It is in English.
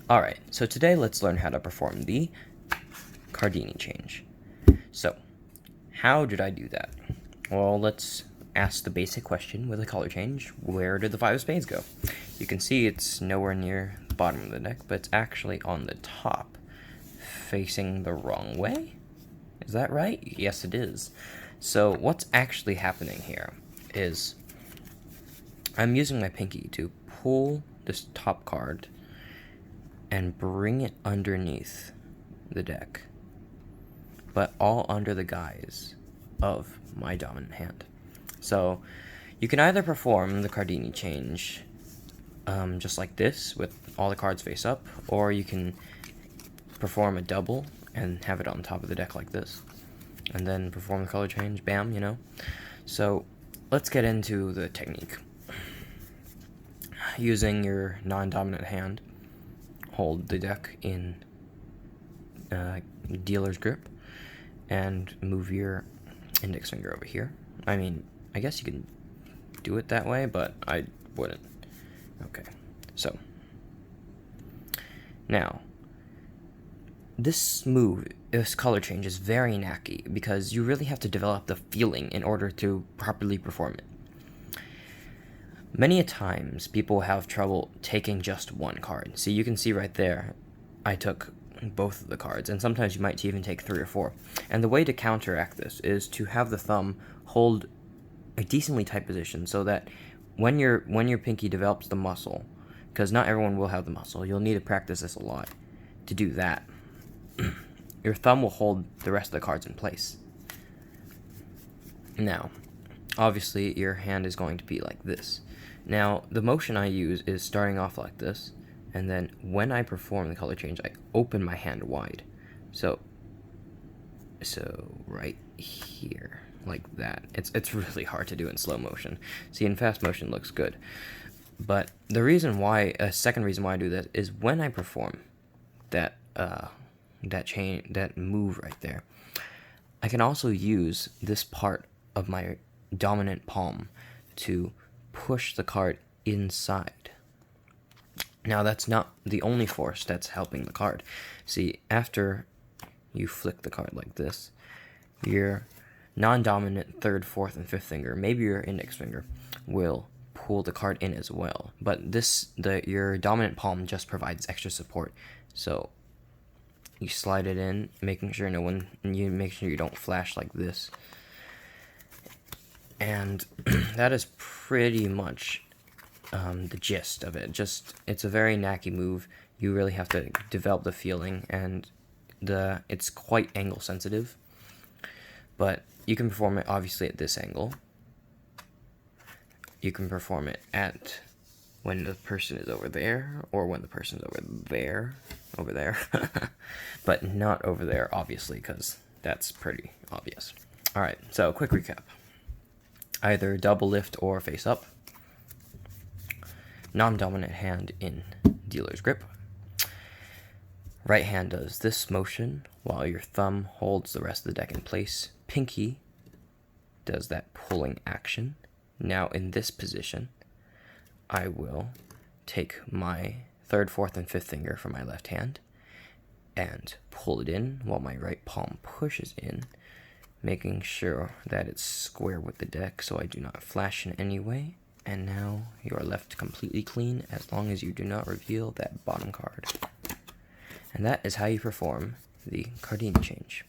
Alright, so today let's learn how to perform the Cardini Change. So, how did I do that? Well, let's ask the basic question with a color change. Where did the 5 of spades go? You can see it's nowhere near the bottom of the deck, but it's actually on the top, facing the wrong way? Is that right? Yes, it is. So, what's actually happening here is I'm using my pinky to pull this top card and bring it underneath the deck, but all under the guise of my dominant hand. So you can either perform the Cardini Change just like this with all the cards face up, or you can perform a double and have it on top of the deck like this, and then perform the color change, bam, you know. So let's get into the technique. Using your non-dominant hand, hold the deck in dealer's grip and move your index finger over here. I mean, I guess you can do it that way, but I wouldn't. Okay, so now this color change is very knacky because you really have to develop the feeling in order to properly perform it. Many a times, people have trouble taking just one card. See, you can see right there, I took both of the cards, and sometimes you might even take 3 or 4. And the way to counteract this is to have the thumb hold a decently tight position so that when your pinky develops the muscle, because not everyone will have the muscle, you'll need to practice this a lot to do that. Your thumb will hold the rest of the cards in place. Now, obviously, your hand is going to be like this. Now, the motion I use is starting off like this, and then when I perform the color change, I open my hand wide. So right here, like that. It's really hard to do in slow motion. See, in fast motion looks good. But the reason why, a second reason why I do that is when I perform that move right there, I can also use this part of my dominant palm to push the card inside. Now, that's not the only force that's helping the card. See, after you flick the card like this, your non-dominant third, fourth, and fifth finger, maybe your index finger, will pull the card in as well. But your dominant palm just provides extra support. So you slide it in, making sure you make sure you don't flash like this. And that is pretty much the gist of it. It's a very knacky move. You really have to develop the feeling, and it's quite angle sensitive. But you can perform it obviously at this angle. You can perform it at when the person is over there, or when the person is over there, but not over there, obviously, because that's pretty obvious. All right, so quick recap. Either double lift or face up. Non-dominant hand in dealer's grip. Right hand does this motion while your thumb holds the rest of the deck in place. Pinky does that pulling action. Now in this position, I will take my third, fourth, and fifth finger from my left hand and pull it in while my right palm pushes in, making sure that it's square with the deck so I do not flash in any way. And now you are left completely clean as long as you do not reveal that bottom card. And that is how you perform the Cardini Change.